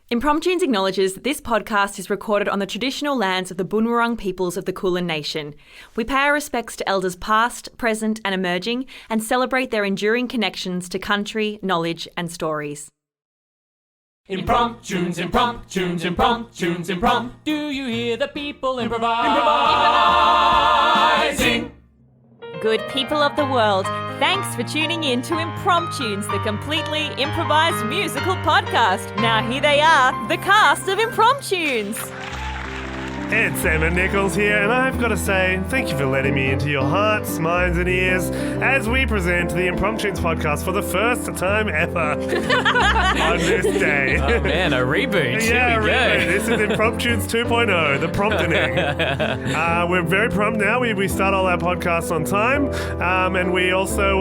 Impromptunes acknowledges that this podcast is recorded on the traditional lands of the Bunurong peoples of the Kulin Nation. We pay our respects to elders past, present and emerging and celebrate their enduring connections to country, knowledge and stories. Impromptunes, impromptunes, impromptunes, imprompt. Do you hear the people improvising? Good people of the world, thanks for tuning in to Impromptunes, the completely improvised musical podcast. Now here they are, the cast of Impromptunes. It's Emmet Nichols here, and I've got to say, thank you for letting me into your hearts, minds and ears as we present the Impromptunes podcast for the first time ever on this day. Oh man, a reboot. Yeah, Here we go. This is Impromptunes 2.0, the prompting. We're very prompt now. We start all our podcasts on time, and we also,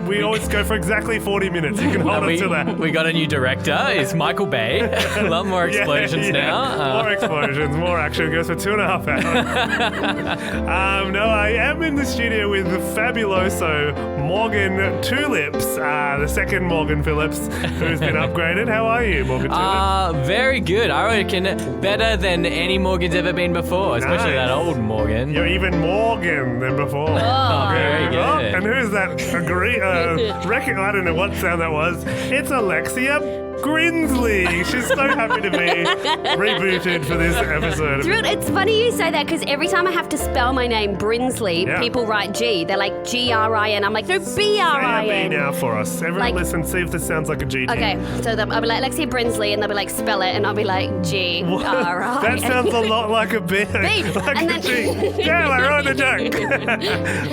we always go for exactly 40 minutes. You can hold on to that. We got a new director, it's Michael Bay. A lot more explosions now. More explosions, more action. It goes for 2.5 hours. No, I am in the studio with the fabuloso Morgan Tulips, the second Morgan Phillips, who's been upgraded. How are you, Morgan Tulips? Very good. I reckon better than any Morgan's ever been before, especially Nice. that old Morgan. You're even Morgan than before. Oh, very good. Oh, and who's that? I don't know what sound that was. It's Alexia. Brinsley. She's so happy to be rebooted for this episode. It's funny you say that because every time I have to spell my name Brinsley, people write G. They're like G-R-I-N. I'm like, no, B-R-I-N. Say a B now for us. Everyone listen, see if this sounds like a G. Okay, so I'll be like, Alexia Brinsley, and they'll be like, spell it, and I'll be like, G-R-I-N. That sounds a lot like a B. Like and a G. Damn, I wrote the joke.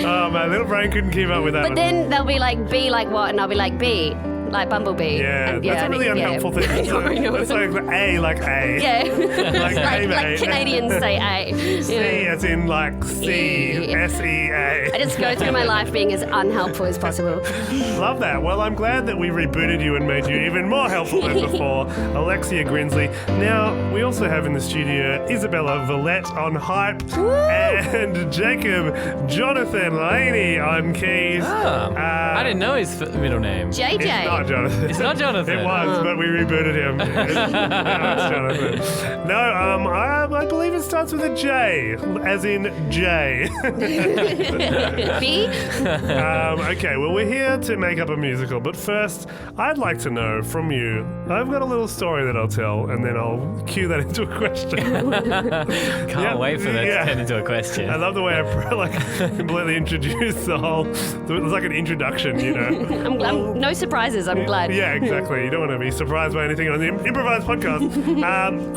Oh, my little brain couldn't keep up with that But one. then they'll be like, B like what? And I'll be like, B. Like Bumblebee. Yeah, that's a really unhelpful thing. I know. That's like A, like A. Yeah. Like like Canadians say A. C as in like C, S-E-A. I just go through my life being as unhelpful as possible. Love that. Well, I'm glad that we rebooted you and made you even more helpful than before. Alexia Brinsley. Now, we also have in the studio Isabella Valette on hype and Jacob Jonathan Leaney on keys. I didn't know his middle name. JJ. It's not Jonathan. It's not Jonathan. It was, but we rebooted him. No, it's Jonathan. No, I believe it starts with a J, as in J. B? Okay, well, we're here to make up a musical, but first, I'd like to know from you. I've got a little story that I'll tell, and then I'll cue that into a question. Can't wait for that to turn into a question. I love the way I completely introduced the whole. It was like an introduction, you know. I'm no surprises, I'm glad. Yeah, exactly. You don't want to be surprised by anything on the improvised podcast.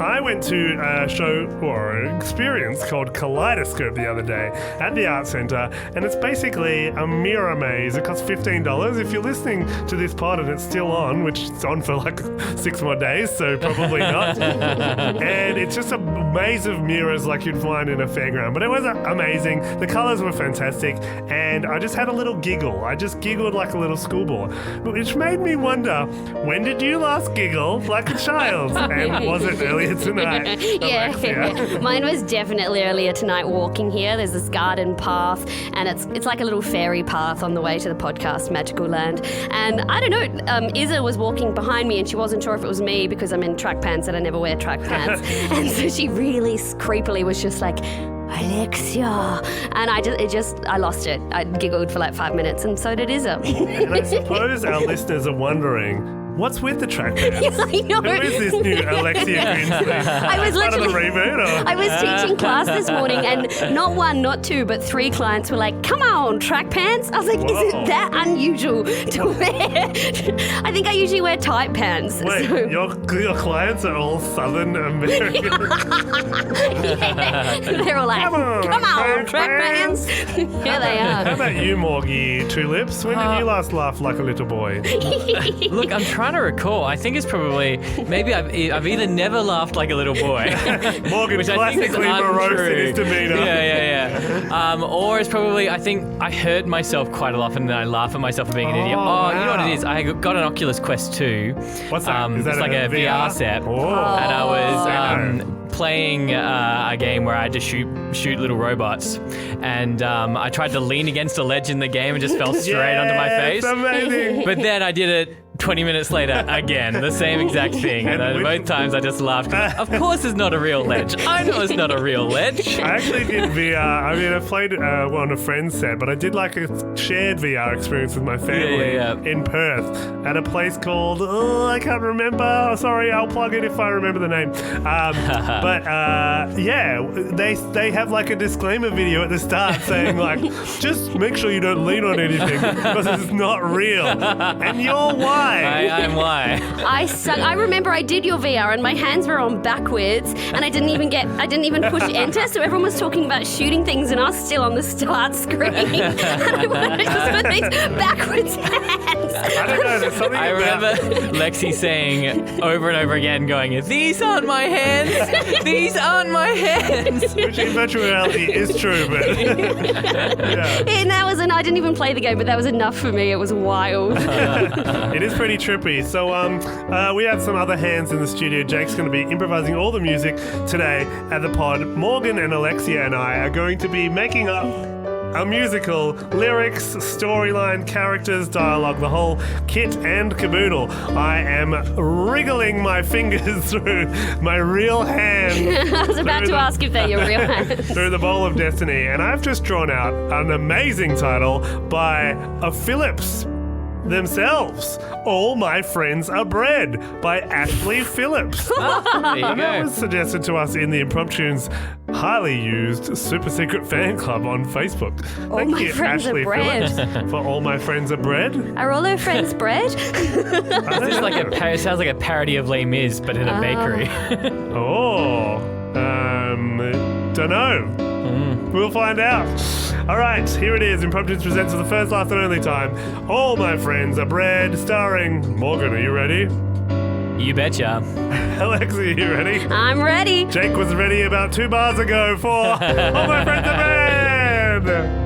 I went to a show or an experience called Kaleidoscope the other day at the Art Centre, and it's basically a mirror maze. It costs $15. If you're listening to this pod and it's still on, which it's on for like 6 more days, so probably not. And it's just a maze of mirrors like you'd find in a fairground. But it was amazing. The colours were fantastic, and I just had a little giggle. I just giggled like a little schoolboy, which made me wonder, when did you last giggle like a child? And was it earlier tonight? Yeah, Alexia? mine was definitely earlier tonight walking here. There's this garden path, and it's like a little fairy path on the way to the podcast Magical Land. And I don't know, Isa was walking behind me, and she wasn't sure if it was me because I'm in track pants and I never wear track pants. And so she really creepily was just like, Alexia. And I lost it. I giggled for like 5 minutes, and so did Isa. And I suppose our listeners are wondering, what's with the track pants? I know. Who is this new Alexia Brinsley? I was Part of the literally... reboot? Or? I was teaching class this morning, and not one, not two, but 3 clients were like, come on, track pants? I was like, Whoa. is it that unusual to wear? I think I usually wear tight pants. Wait, so- your clients are all Southern American? They're all like, come on, track pants. Here they How are. about you, Morgie Tulips? When did you last laugh like a little boy? Look, I'm trying to recall. I think it's probably, maybe I've either never laughed like a little boy. Morgan, Which I think is classically morose in untrue. his demeanour. Yeah. Or it's probably, I think I hurt myself quite a lot and then I laugh at myself for being an idiot. Oh, You know what wow. it is? I got an Oculus Quest 2. What's that? Is that it's like a VR set. Oh. And I was Oh. playing a game where I had to shoot little robots. And I tried to lean against a ledge in the game and just fell straight onto my face. Amazing. But then I did it 20 minutes later, again, the same exact thing. And both times I just laughed. Of course it's not a real ledge. I know it's not a real ledge. I actually did VR. I mean, I played on a friend's set, but I did like a shared VR experience with my family in Perth at a place called, I can't remember. Oh, sorry, I'll plug it if I remember the name. They have like a disclaimer video at the start saying like, just make sure you don't lean on anything because it's not real. And you're why? I'm why. I suck. I remember I did your VR and my hands were on backwards and I didn't even push enter, so everyone was talking about shooting things and I was still on the start screen. And I just put these backwards hands. I don't know, there's something I remember Lexi saying over and over again, going, these aren't my hands. These aren't my hands. Which in virtual reality is true, but And that was, I didn't even play the game, but that was enough for me. It was wild. It is pretty trippy. So we have some other hands in the studio. Jake's going to be improvising all the music today at the pod. Morgan and Alexia and I are going to be making up a musical, lyrics, storyline, characters, dialogue, the whole kit and caboodle. I am wriggling my fingers through my real hand. I was about to ask if they're your real hands. Through the bowl of destiny. And I've just drawn out an amazing title by a Phillips themselves. All My Friends Are Bread by Ashleigh Phillips. There you And that go. was suggested to us in the Impromptu's highly used super secret fan club on Facebook. Thank My you, Friends Are Ashleigh Bread. Phillips, for All My Friends Are Bread. Are all her friends bread? It's like it sounds like a parody of Les Mis, but in a bakery. Don't know. We'll find out. All right, here it is. Impromptu presents for the first, last, and only time. All My Friends Are Bread, starring Morgan. Are you ready? You betcha. Alexia, are you ready? I'm ready. Jake was ready about 2 bars ago for All My Friends Are Bread.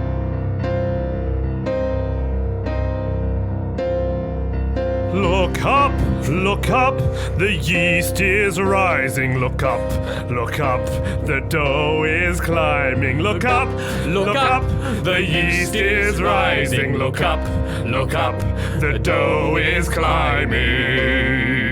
Look up, the yeast is rising. Look up, the dough is climbing. Look up, the yeast is rising. Look up, the dough is climbing.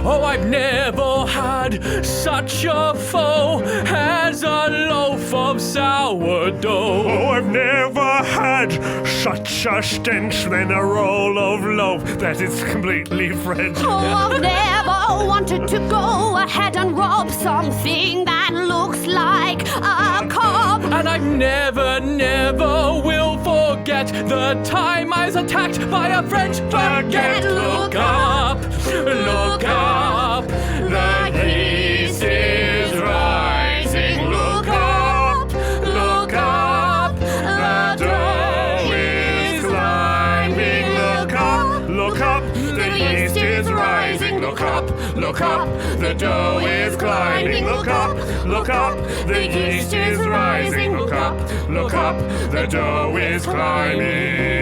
Oh, I've never had such a foe as a loaf of sourdough. Oh, I've never had such a stench than a roll of loaf that is completely French. Oh, I've never wanted to go ahead and rob something that looks like a cob. And I never will forget the time I was attacked by a French baguette. Look up, the yeast is rising. Look up, the dough is climbing. Look up, the yeast is rising. Look up, the dough is climbing. Look up, the yeast is rising. Look up, the dough is climbing.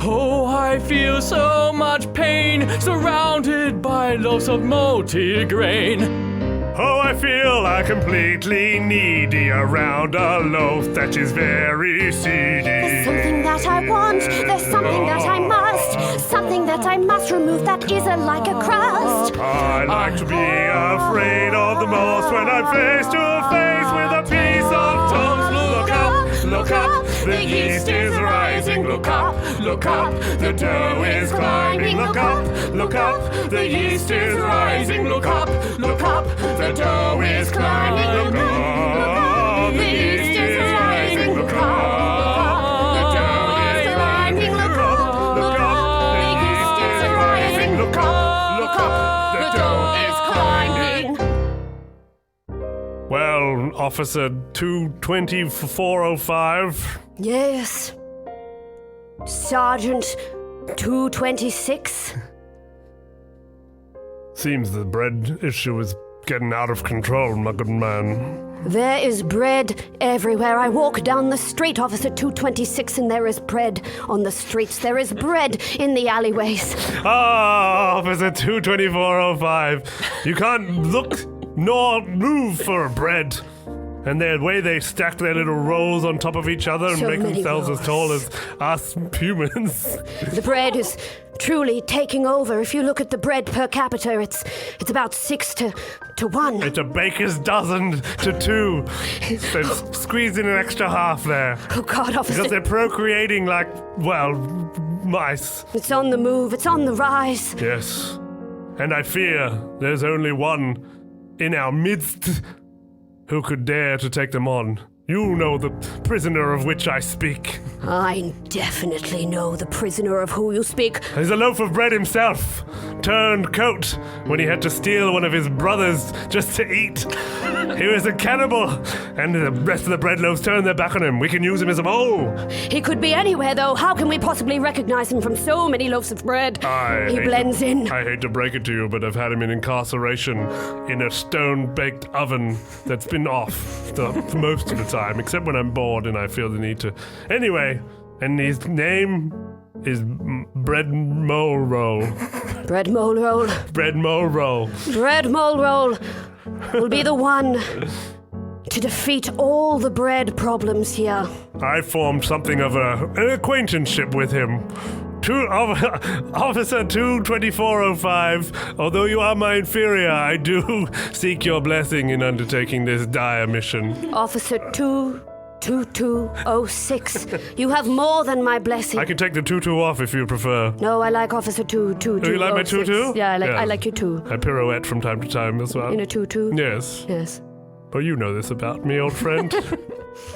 Oh, I feel so much pain, surrounded by loaves of multigrain. Oh, I feel like completely needy around a loaf that is very seedy. There's something that I want, there's something that I must, something that I must remove that isn't like a crust. I like to be afraid of the most when I'm face to face with a piece of toast. Look up, the yeast is rising. Look up, the dough is climbing. Look up, the yeast is rising. Look up, the dough is climbing. Look up, the yeast is rising. Look up, the dough is climbing. Look up, the yeast is rising. Look up, the dough is climbing. Well, Officer 22405. Yes. Sergeant 226. Seems the bread issue is getting out of control, my good man. There is bread everywhere. I walk down the street, Officer 226, and there is bread on the streets. There is bread in the alleyways. Ah, Officer 22405. You can't look nor move for bread. And the way they stack their little rolls on top of each other and So make many themselves as tall rolls. as us humans. The bread is truly taking over. If you look at the bread per capita, it's about 6 to 1. It's a baker's dozen to 2. So squeeze in an extra half there. Oh, God, officer. Because they're procreating like, well, mice. It's on the move. It's on the rise. Yes. And I fear there's only one in our midst who could dare to take them on. You know the prisoner of which I speak. I definitely know the prisoner of who you speak. He's a loaf of bread himself, turned coat when he had to steal one of his brothers just to eat. He was a cannibal, and the rest of the bread loaves turned their back on him. We can use him as a mole. He could be anywhere, though. How can we possibly recognize him from so many loaves of bread? He blends in. I hate to break it to you, but I've had him in incarceration in a stone-baked oven that's been off for most of the time, except when I'm bored and I feel the need to. Anyway, and his name is Bread Mole Roll. Bread mole roll. Bread Mole Roll. Bread mole roll will be the one to defeat all the bread problems here. I formed something of an acquaintanceship with him. Officer 22405, although you are my inferior, I do seek your blessing in undertaking this dire mission. Officer 22206, you have more than my blessing. I can take the tutu off if you prefer. No, I like Officer 22206. Do you like my tutu? Yeah, I like you too. I pirouette from time to time as well. In a tutu? Yes. Yes. Well, you know this about me, old friend.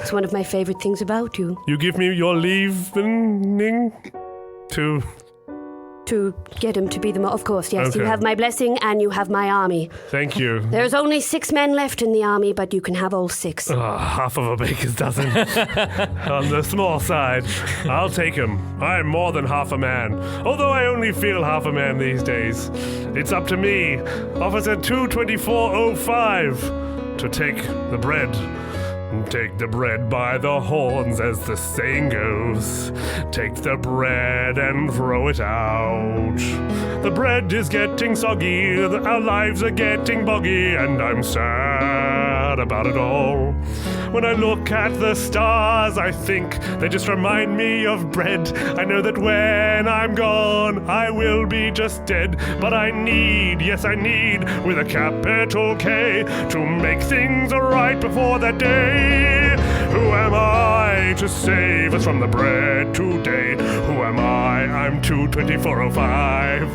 It's one of my favorite things about you. You give me your leave-ning to get him to be the of course, yes. Okay. You have my blessing and you have my army. Thank you. There's only 6 men left in the army, but you can have all 6. Half of a baker's dozen. On the small side. I'll take him. I'm more than half a man. Although I only feel half a man these days. It's up to me, Officer 22405, to take the bread. Take the bread by the horns, as the saying goes. Take the bread and throw it out. The bread is getting soggy, our lives are getting boggy, and I'm sad about it all. When I look at the stars, I think they just remind me of bread. I know that when I'm gone, I will be just dead. But I need, yes I need, with a capital K, to make things right before that day. Who am I to save us from the bread today? Who am I? I'm 22405.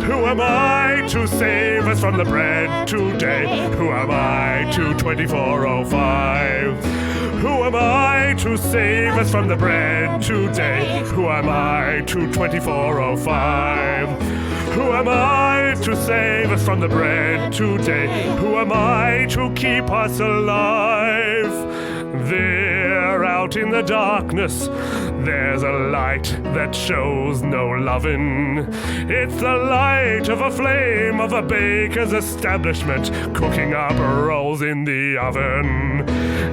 Who am I to save us from the bread today? Who am I? 22405. Who am I to save us from the bread today? Who am I? 22405. Who am I to save us from the bread today? Who am I to keep us alive? There, out in the darkness, there's a light that shows no lovin'. It's the light of a flame of a baker's establishment, cooking up rolls in the oven.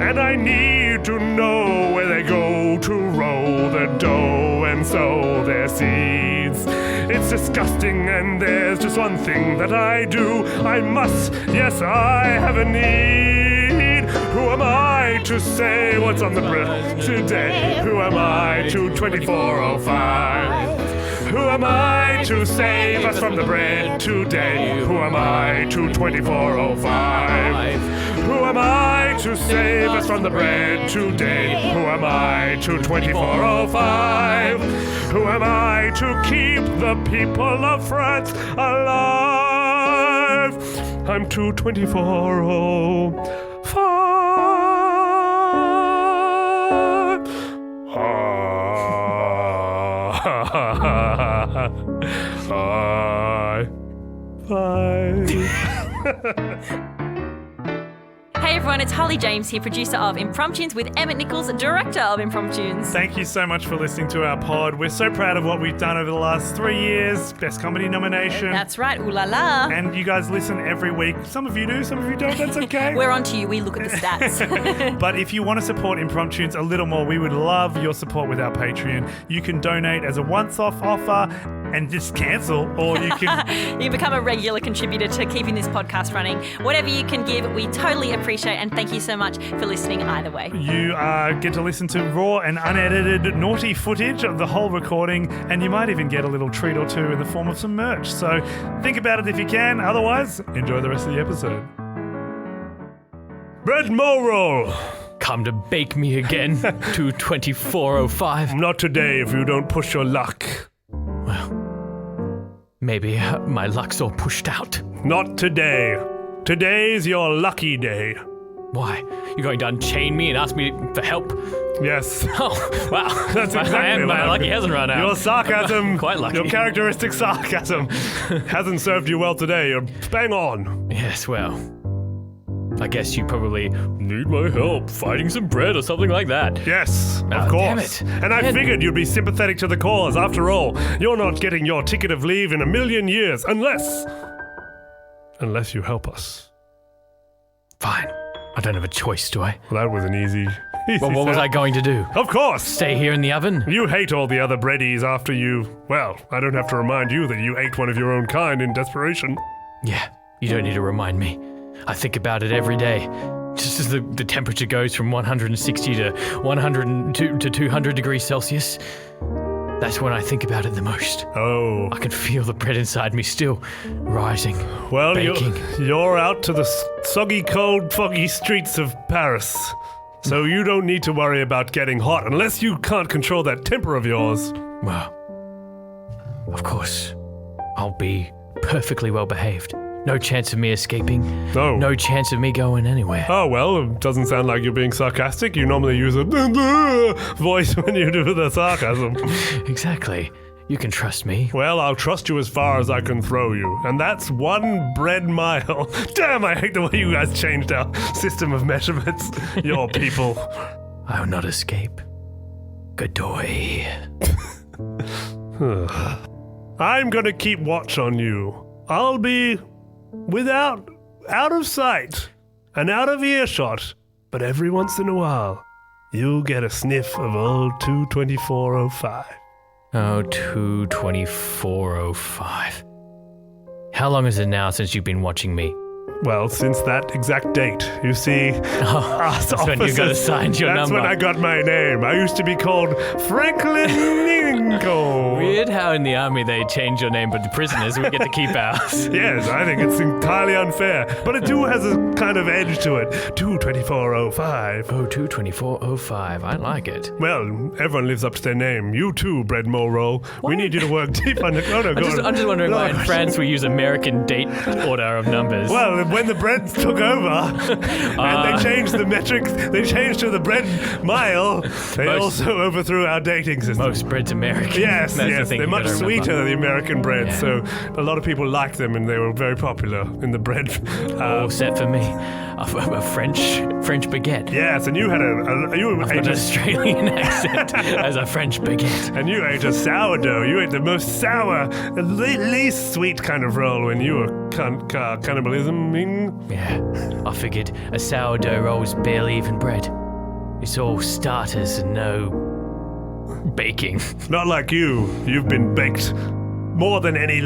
And I need to know where they go to roll the dough and sow their seeds. It's disgusting, and there's just one thing that I do. I must, yes, I have a need. Who am I to say what's on the bread today? Who am I? 22405. Who am I to save us from the bread today? Who am I? 22405. Who am I to save us from the bread today? Who am I? 22405. Who am I to keep the people of France alive? I'm 22405. Hey everyone, it's Holly James here, producer of Impromptunes, with Emmet Nichols, director of Impromptunes. Thank you so much for listening to our pod. We're so proud of what we've done over the last 3 years. Best comedy nomination. That's right, ooh la la. And you guys listen every week. Some of you do, some of you don't. That's okay. We're on to you, we look at the stats. But if you want to support Impromptunes a little more, we would love your support with our Patreon. You can donate as a once-off offer and just cancel, or you can... You become a regular contributor to keeping this podcast running. Whatever you can give, we totally appreciate, and thank you so much for listening either way. You get to listen to raw and unedited naughty footage of the whole recording, and you might even get a little treat or two in the form of some merch. So think about it if you can. Otherwise, enjoy the rest of the episode. Bread Roll! Come to bake me again, 22405. Not today if you don't push your luck. Well, maybe my luck's all pushed out. Not today. Today's your lucky day. Why? You're going to unchain me and ask me for help? Yes. Oh, wow. That's exactly my lucky hasn't run out. Your sarcasm, Quite lucky. your characteristic sarcasm hasn't served you well today. You're bang on. Yes, well, I guess you probably need my help fighting some bread or something like that. Yes, of Oh, course. damn it. And I figured you'd be sympathetic to the cause. After all, you're not getting your ticket of leave in a million years unless you help us. Fine. I don't have a choice, do I? Well, that was an easy Well, what was sell. I going to do? Of course. Stay here in the oven? You hate all the other breadies after you... Well, I don't have to remind you that you ate one of your own kind in desperation. Yeah, you don't need to remind me. I think about it every day. Just as the temperature goes from 160 to 102 to 200 degrees Celsius, that's when I think about it the most. Oh. I can feel the bread inside me still rising, Well, baking. you're out to the soggy, cold, foggy streets of Paris. So you don't need to worry about getting hot unless you can't control that temper of yours. Well, of course, I'll be perfectly well behaved. No chance of me escaping. Oh. No chance of me going anywhere. Oh, well, it doesn't sound like you're being sarcastic. You normally use a voice when you do the sarcasm. Exactly. You can trust me. Well, I'll trust you as far as I can throw you. And that's 1 bread mile. Damn, I hate the way you guys changed our system of measurements. Your people. I will not escape. Godoy. I'm gonna keep watch on you. I'll be out of sight and out of earshot, but every once in a while, you'll get a sniff of old 22405. Oh, 22405. How long is it now since you've been watching me? Well, since that exact date, you see, us that's when you got officers- assigned your that's number. when I got my name. I used to be called Franklin Nichols. Weird how in the army they change your name, but the prisoners, we get to keep ours. Yes, I think it's entirely unfair, but it too has a kind of edge to it. 22405. Oh, 22405. I like it. Well, everyone lives up to their name. You too, Bread Roll. We need you to work deep under... Oh, no, go on. I'm just wondering why in No. France we use American date order of numbers. Well, when the bread took over and they changed the metric, they changed to the bread mile, they also overthrew our dating system. Most bread's American. Yes, That's the yes, thing they're you much gotta remember. sweeter than the American bread, Yeah. so a lot of people liked them and they were very popular in the bread. All set for me. A French baguette. Yes, and you had you I've ate got an a Australian accent as a French baguette. and you ate a sourdough. You ate the most sour, least sweet kind of roll when you were cannibalisming. Yeah, I figured a sourdough roll's barely even bread. It's all starters and no baking. Not like you. You've been baked more than any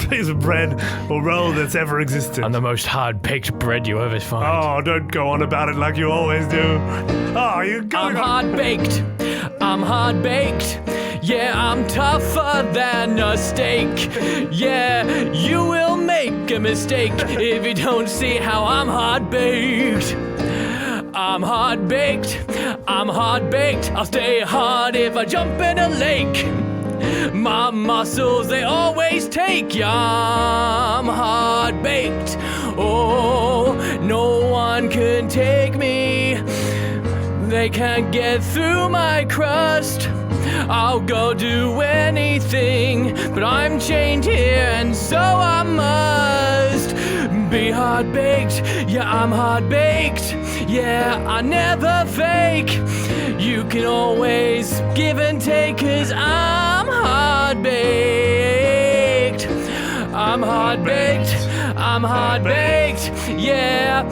piece of bread or roll that's ever existed. I'm the most hard-baked bread you ever find. Oh, don't go on about it like you always do. Oh, you're going I'm on. hard-baked. I'm hard-baked. Yeah, I'm tougher than a steak. Yeah, you will make a mistake if you don't see how I'm hard-baked. I'm hard-baked. I'm hard-baked. I'll stay hard if I jump in a lake. My muscles, they always take. Yeah, I'm hard-baked. Oh, no one can take me. They can't get through my crust. I'll go do anything, but I'm chained here and so I must be hard-baked. Yeah, I'm hard-baked. Yeah, I never fake. You can always give and take, 'cause I'm hard-baked. I'm hard-baked. I'm hard-baked. Yeah,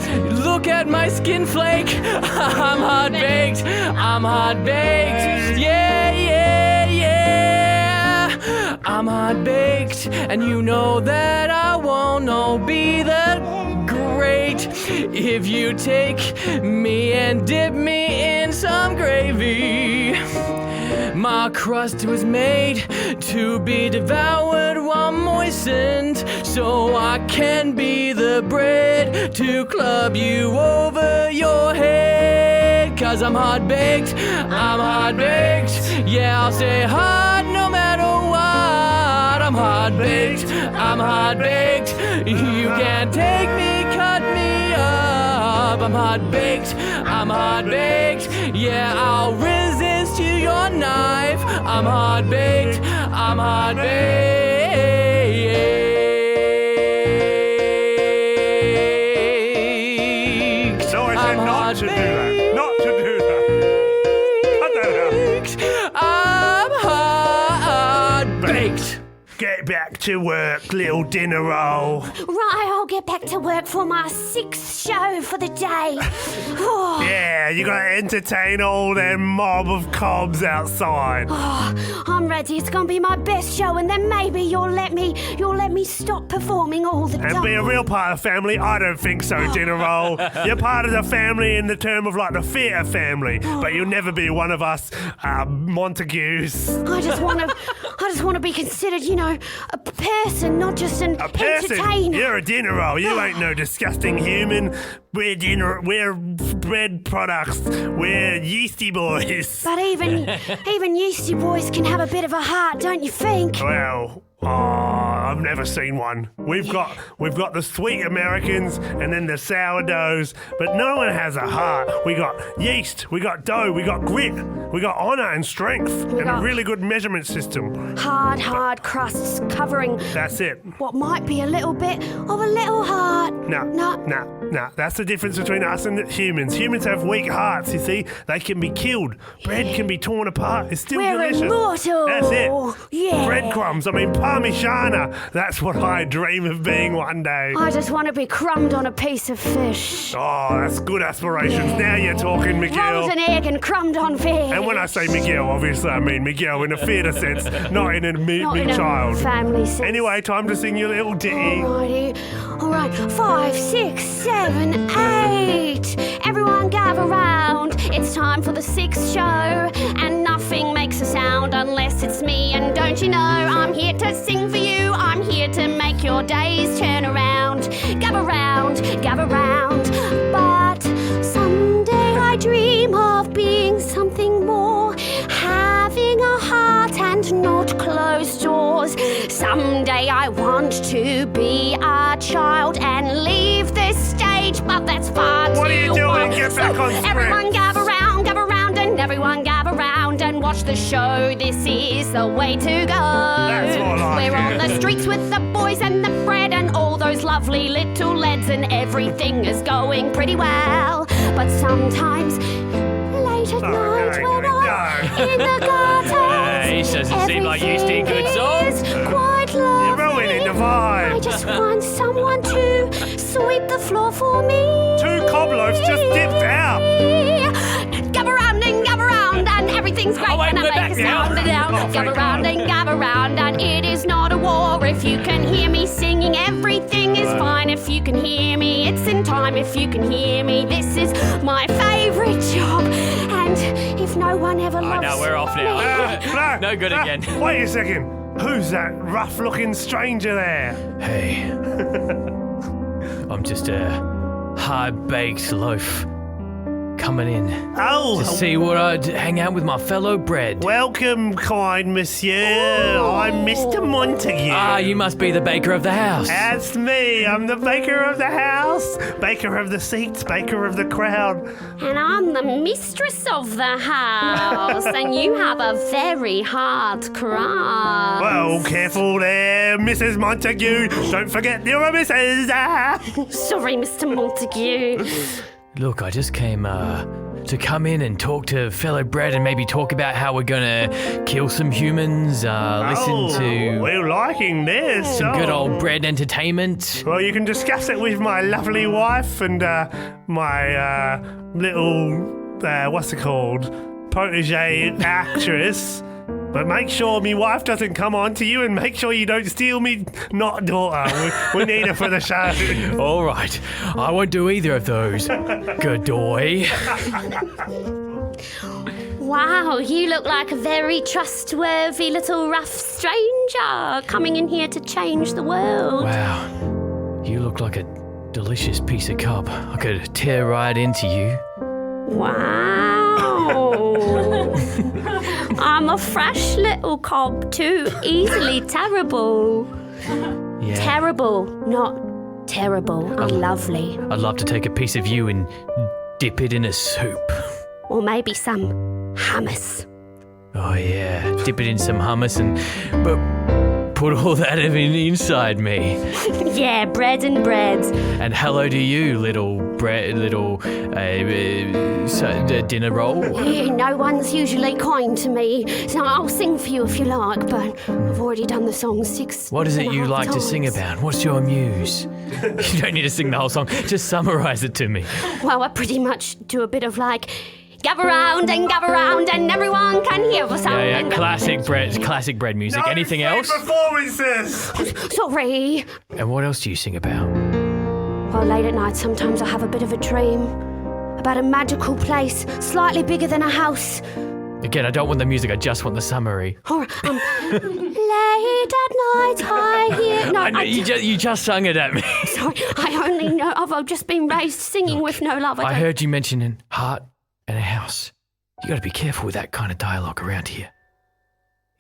look at my skin flake. I'm hard-baked. I'm hard-baked. Yeah, yeah, yeah. I'm hard-baked, and you know that I won't be that great if you take me and dip me in some gravy. My crust was made to be devoured while moistened, so I can be the bread to club you over your head. 'Cause I'm hard-baked, I'm hard-baked. Yeah, I'll stay hard no matter what. I'm hard-baked, I'm hard-baked. You can't take me, cut me up. I'm hard-baked, I'm hard-baked. Yeah, I'll resist you your knife. I'm hard-baked, I'm hard-baked. So I said not to do that. Not to do that. Cut that out. I'm hard-baked. Get back to work, little dinner roll. Right, I'll get back to work for my 6th show for the day. Oh, Yeah, you gotta entertain all them mob of cobs outside. I'm ready. It's gonna be my best show, and then maybe you'll let me stop performing all the time. And be a real part of the family? I don't think so, dinner roll. You're part of the family in the term of like the theatre family, but you'll never be one of us Montagues. I just want to be considered, a person, not just an A person? entertainer. You're a dinner roll. You ain't no disgusting human. We're bread products. We're yeasty boys. But even yeasty boys can have a bit of a heart, don't you think? Well, I've never seen one. We've got the sweet Americans and then the sourdoughs, but no one has a heart. We got yeast, we got dough, we got grit, we got honour and strength, and a got- really good measurement system. Hard crusts covering That's it. what might be a little bit of a little heart. No. That's the difference between us and humans. Humans have weak hearts, you see. They can be killed. Bread can be torn apart. It's still We're delicious. immortal. That's it. Yeah. Breadcrumbs. I mean, parmigiana. That's what I dream of being one day. I just want to be crumbed on a piece of fish. Oh, that's good aspirations. Now you're talking, Miguel. Rolled an egg and crumbed on fish. And when I say Miguel, obviously I mean Miguel in a theatre sense, not in a Not in a child. family sense. Anyway, time to sing your little ditty. Alrighty. All right. 5, 6, 7, 8. Everyone gather round. It's time for the 6th show. And nothing makes a sound unless it's me. And don't you know, I'm here to sing for you. I'm here to make your days turn around. Gather round, gather round. But someday I dream of being something more. Having a heart and not closed doors. Someday I want to be a child and leave this stage, but that's far What are you too doing? long. Get back So on script. everyone gather round, and everyone gather round and watch the show. This is the way to go. That's more like We're on it. the streets with the boys and the bread and all those lovely little lads, and everything is going pretty well. But sometimes late at night no, when no. I'm in the gardens, This doesn't seem like you sing good songs. everything is quite You're lovely. ruining the vibe. I just want someone to sweep the floor for me. 2 cobloaves just dipped out. Gather round, and everything's great. wait, and I we're make back a now. sound now. Oh, Gather thank round God. and gather round, and it is not a war. If you can hear me singing, everything is fine. If you can hear me, it's in time. If you can hear me, this is my favourite job. And if no one ever loves no, we're off now. No, No good again. Wait a second. Who's that rough-looking stranger there? Hey, I'm just a hard-baked loaf coming in Oh, to see what I'd hang out with my fellow bread. welcome, kind monsieur. I'm Mr. Montague. Ah, you must be the baker of the house. That's me. I'm the baker of the house, baker of the seats, baker of the crowd. And I'm the mistress of the house, and you have a very hard crust. Well, careful there, Mrs. Montague. Don't forget you're a Mrs. Sorry, Mr. Montague. Look, I just came to come in and talk to fellow bread and maybe talk about how we're gonna kill some humans, listen to We're liking this. some good old bread entertainment. Well, you can discuss it with my lovely wife and my little, what's it called? Protege actress. But make sure me wife doesn't come on to you, and make sure you don't steal me not daughter. We need her for the show. All right. I won't do either of those. Godoy. Wow, you look like a very trustworthy little rough stranger coming in here to change the world. Wow. You look like a delicious piece of cob. I could tear right into you. Wow. I'm a fresh little cob too, easily terrible. Yeah. Terrible, not terrible. Lovely. I'd love to take a piece of you and dip it in a soup. Or maybe some hummus. Oh yeah, dip it in some hummus but put all that inside me. Yeah, bread and bread. And hello to you, little dinner roll. No one's usually kind to me, so I'll sing for you if you like, but I've already done the song 6. What is it you like to sing times. about? What's your muse? You don't need to sing the whole song. Just summarize it to me. Well, I pretty much do a bit of like, gather round and everyone can hear the sound. Yeah, and classic bread music. Anything else? Performances. Sorry. And what else do you sing about? Well, late at night, sometimes I have a bit of a dream about a magical place, slightly bigger than a house. Again, I don't want the music, I just want the summary. All right, late at night, I hear... No, I know, you just sung it at me. Sorry, I only know... I've just been raised singing with no love. I heard you mention a heart and a house. You gotta be careful with that kind of dialogue around here.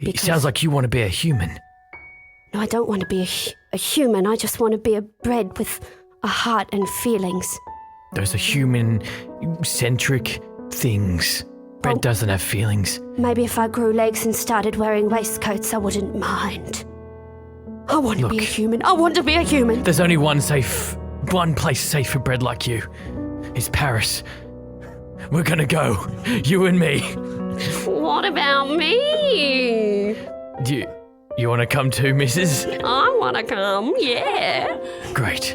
It sounds like you want to be a human. No, I don't want to be a human. I just want to be a bread with a heart and feelings. Those are human-centric things. Bread doesn't have feelings. Maybe if I grew legs and started wearing waistcoats, I wouldn't mind. I want to be a human. I want to be a human. There's only one place safe for bread like you. It's Paris. We're gonna go, you and me. What about me? You want to come too, missus? I want to come, yeah. Great.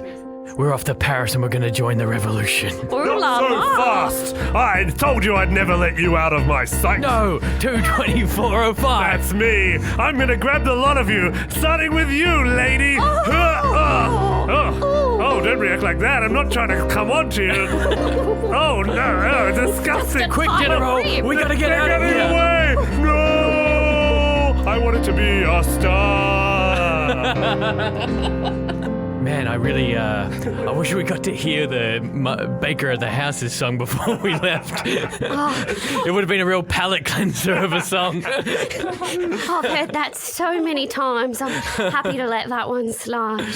We're off to Paris and we're going to join the revolution. Not so fast! I told you I'd never let you out of my sight. No, 22405. That's me. I'm gonna grab the lot of you, starting with you, lady. Oh, don't react like that. I'm not trying to come on to you. Oh, no, disgusting. Quick, General, we got to get out of Get here. away! No! I wanted to be a star. Man, I really, I wish we got to hear the Baker at the House's song before we left. It would have been a real palate cleanser of a song. I've heard that so many times. I'm happy to let that one slide.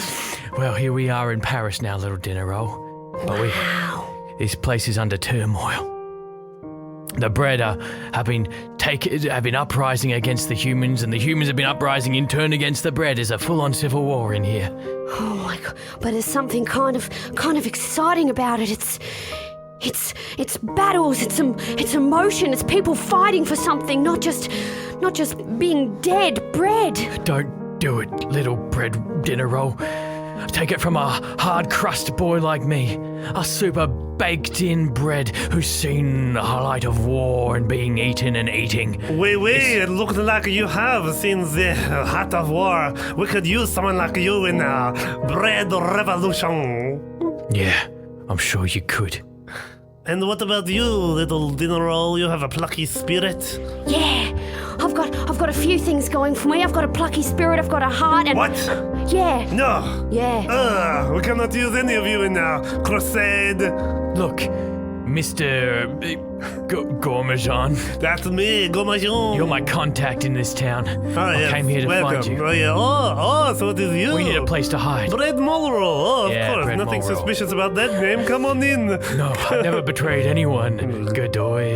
Well, here we are in Paris now, little dinner roll. But this place is under turmoil. The bread have been uprising against the humans, and the humans have been uprising in turn against the bread. There's a full-on civil war in here. Oh my God! But there's something kind of exciting about it. It's battles. It's emotion. It's people fighting for something, not just being dead bread. Don't do it, little bread dinner roll. Take it from a hard-crust boy like me, a super baked-in bread who's seen the light of war and being eaten and eating. Oui, it looks like you have seen the heart of war. We could use someone like you in a bread revolution. Yeah, I'm sure you could. And what about you, little dinner roll? You have a plucky spirit? Yeah, I've got a few things going for me. I've got a plucky spirit. I've got a heart and... What? Yeah. No. Yeah. We cannot use any of you in our crusade. Look, Mr. Gormajon. That's me, Gormajon. You're my contact in this town. I came here to Welcome. find you. Oh, yeah. So it is you. We need a place to hide. Bread Mulrow. Oh, Yeah, of course. Bread Nothing Mulrow. suspicious about that name. Come on in. No, I've never betrayed anyone. Godoy.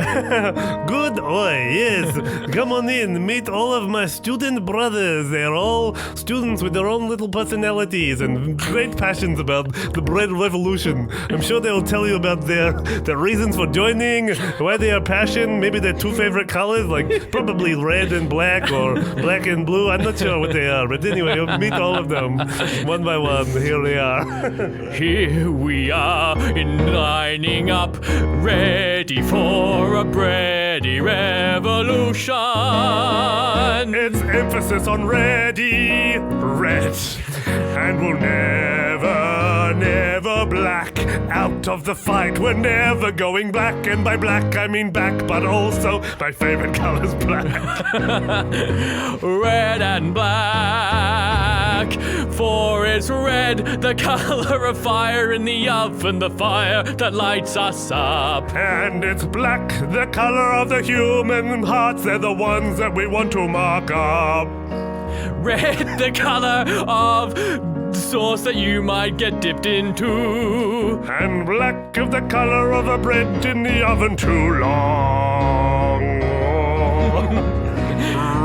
Good yes. Come on in. Meet all of my student brothers. They're all students with their own little personalities and great passions about the bread revolution. I'm sure they'll tell you about their reasons for joining why they are passion. Maybe their two favorite colors, like probably red and black or black and blue. I'm not sure what they are, but anyway, you'll meet all of them one by one. Here they are. Here we are, lining up, ready for a bready revolution. It's emphasis on ready, red, and we'll never black out of the fight. We're never going black, and by black I mean back, but also my favorite color's black. Red and black, for it's red, the color of fire in the oven, the fire that lights us up. And it's black, the color of the human hearts. They're the ones that we want to mark up. Red, the color of the sauce that you might get dipped into. And black of the color of a bread in the oven too long.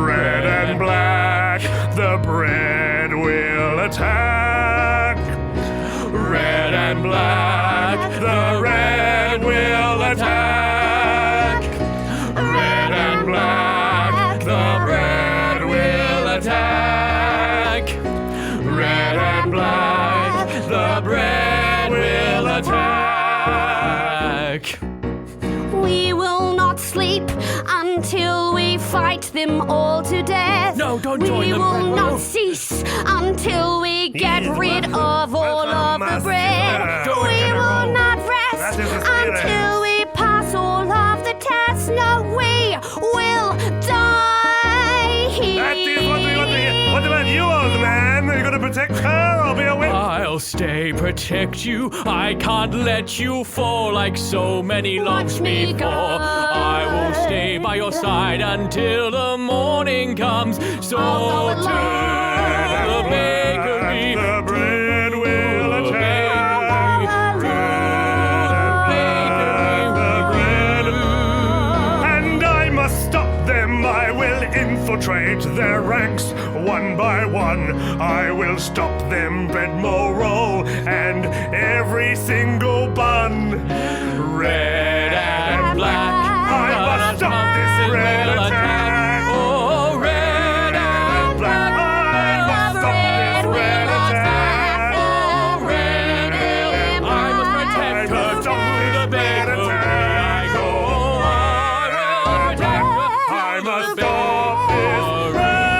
Red and black, the bread will attack. Red and black, the red will attack. Red and black, the bread will attack. Red and black, the bread will attack. We will not sleep until we fight them all to death. No, don't join them, We will Brinsley. not cease until we get rid of all of the bread. Do it, We General. will not That rest is the spirit. until we pass all of the tests. No, we will die here. That is what we want to hear. What about you, old man? Are you going to protect her or be a witch? I'll stay, protect you. I can't let you fall like so many loves Watch me before. I will stay by your side until the morning comes. So I'll to go the bakery. The bread will attack. The bread. And I must stop them. I will infiltrate their ranks one by one. I will stop them, bread more roll, and every single bun. Red and black. I must stop this red attack. Oh, red and Black. I must stop this red attack. oh, red and I must protect her to the bakery. I go on, protect her. I must stop this red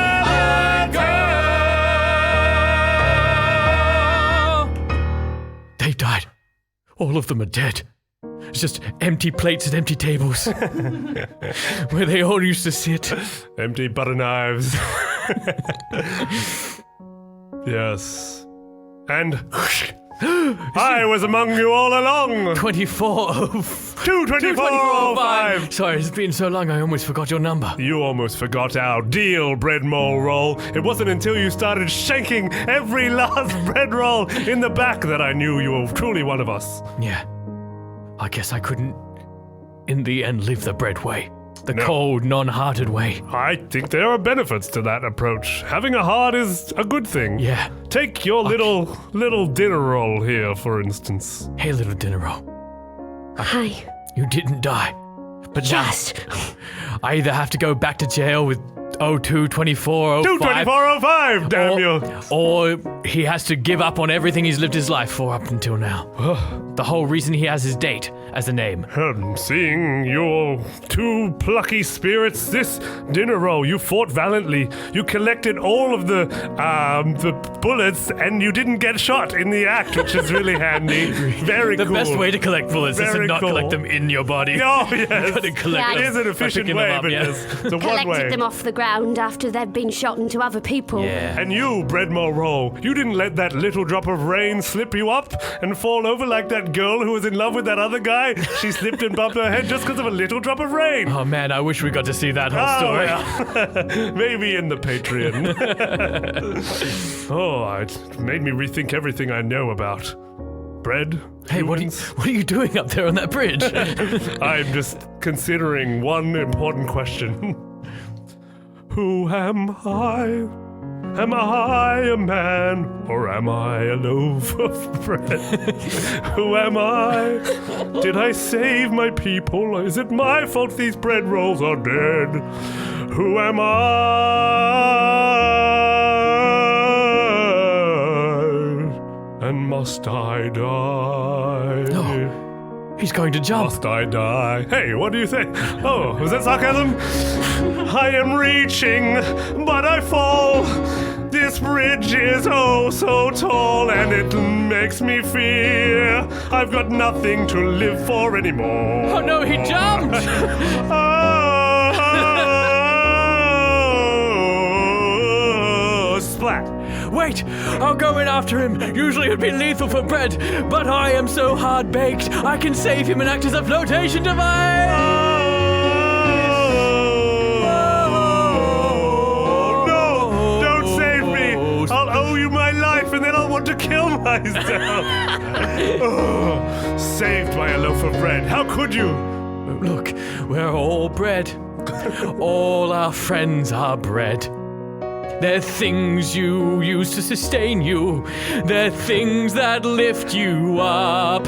attack. They've died. All of them are dead. It's just empty plates and empty tables where they all used to sit. Empty butter knives. Yes. And I was among you all along. 22405. Sorry, it's been so long I almost forgot your number. You almost forgot our deal, bread mole roll. It wasn't until you started shaking every last bread roll in the back that I knew you were truly one of us. Yeah. I guess I couldn't, in the end, live the bread way. The No. cold, non-hearted way. I think there are benefits to that approach. Having a heart is a good thing. Yeah. Take your little dinner roll here, for instance. Hey, little dinner roll. Hi. You didn't die. But Just. now, I either have to go back to jail with 022405 22405, damn you. or he has to give up on everything he's lived his life for up until now. The whole reason he has his date as a name. Seeing your two plucky spirits, this dinner roll, you fought valiantly. You collected all of the bullets, and you didn't get shot in the act, which is really handy. Very The cool. best way to collect bullets is to Very not cool. collect them in your body. Oh, yes. Gotta collect Yeah, It them is an by efficient picking way, them up, but yeah. yes, it's a one way. Collected them off the ground after they'd been shot into other people. Yeah. And you, Breadmore Roll, you didn't let that little drop of rain slip you up and fall over like that girl who was in love with that other guy. She slipped and bumped her head just because of a little drop of rain. Oh man, I wish we got to see that whole story. yeah. Maybe in the Patreon. It made me rethink everything I know about bread. Hey, what humans. are you doing up there on that bridge? I'm just considering one important question. Who am I? Am I a man or am I a loaf of bread? Who am I? Did I save my people? Or is it my fault these bread rolls are dead? Who am I? And must I die? Oh, he's going to jump. Must I die? Hey, what do you think? Oh, was that sarcasm? I am reaching, but I fall. This bridge is oh so tall, and it makes me fear I've got nothing to live for anymore. Oh no, he jumped! Oh, splat. Wait, I'll go in after him. Usually it'd be lethal for bread, but I am so hard-baked, I can save him and act as a flotation device! And then I'll want to kill myself. Saved by a loaf of bread. How could you? Look, we're all bread. All our friends are bread. They're things you use to sustain you. They're things that lift you up.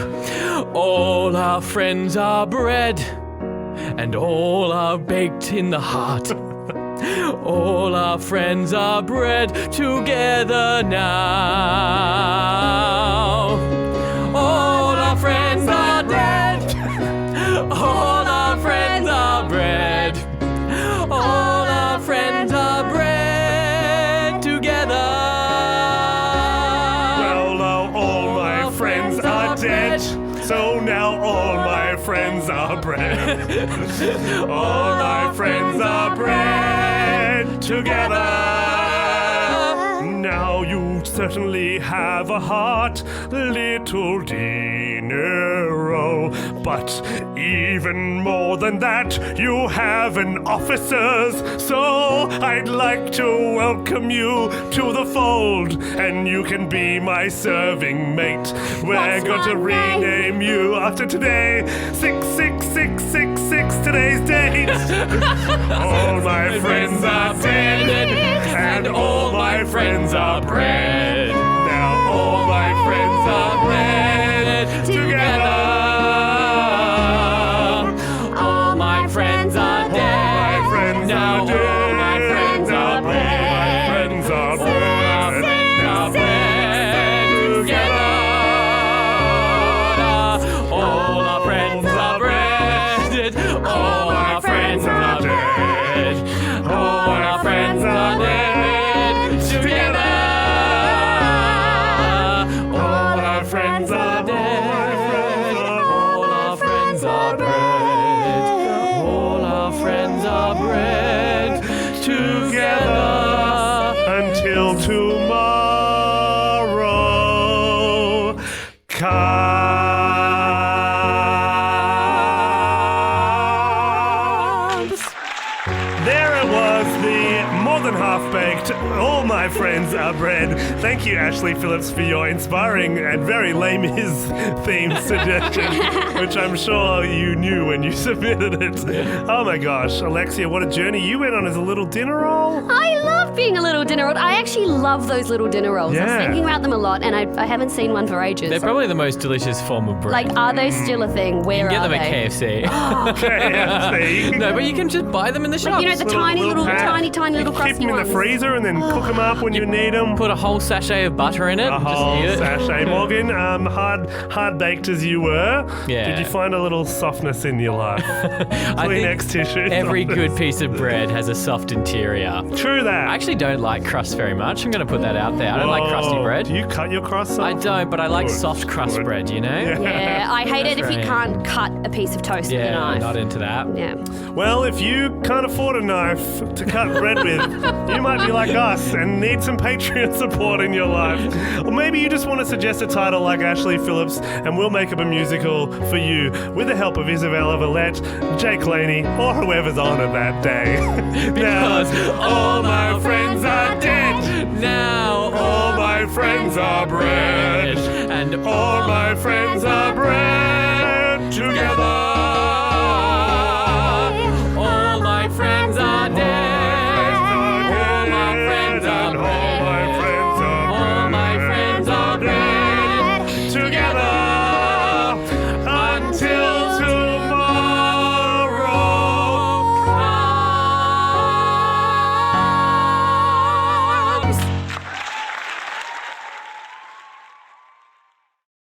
All our friends are bread. And all are baked in the heart. All our friends are bred together now. All our friends are dead. All our friends are bred. All our friends are bred together. Well, now all my friends are dead. So now all my friends are bred. All my friends are bred together. Now you certainly have a heart, little Dinero. But even more than that, you have an officer's. So I'd like to welcome you to the fold, and you can be my serving mate. We're going to rename you after today. 66666 today's date. All my friends are dead, and all my friends are bred. Now all my friends are bred together. All my friends are dead. Now all my friends are bred. Now bred together. All our friends are bred. All our friends are dead. All our friends are dead together. All our friends are dead. All our friends are bred. All our friends are bred together. Until tomorrow comes. There it was, the more than half-baked, all my friends are bred. Thank you, Ashleigh Phillips, for your inspiring and very lame themed suggestion, which I'm sure you knew when you submitted it. Oh my gosh, Alexia, what a journey you went on as a little dinner roll. I love being a little dinner roll. I actually love those little dinner rolls. I was Yeah. thinking about them a lot, and I haven't seen one for ages. They're probably the most delicious form of bread. Like, are they still a thing? Where you can get are them they? at KFC. KFC. No, but you can just buy them in the shops. You know, the tiny little pack. tiny little Keep crusty them in ones. the freezer and then cook them up when you need them. Put a whole sachet of butter in it. A and whole just eat it. sachet. Morgan, hard baked as you were, Yeah. did you find a little softness in your life? I think Kleenex tissue. every softness. good piece of bread has a soft interior. True that. I actually don't like crust very much. I'm going to put that out there. I don't like crusty Whoa. bread. Do you cut your crust I off? don't, but I like Good. soft crust Good. bread, you know? Yeah, I hate it if you right. can't cut a piece of toast with a Yeah, knife. not into that. Yeah. Well, if you can't afford a knife to cut bread with, you might be like us and need some Patreon support in your life. Or maybe you just want to suggest a title like Ashleigh Phillips and we'll make up a musical for you with the help of Isabella, Valette, Jake Leaney, or whoever's on it that day. Because all my friends are dead. Now All my friends are bred. and All my friends are bred.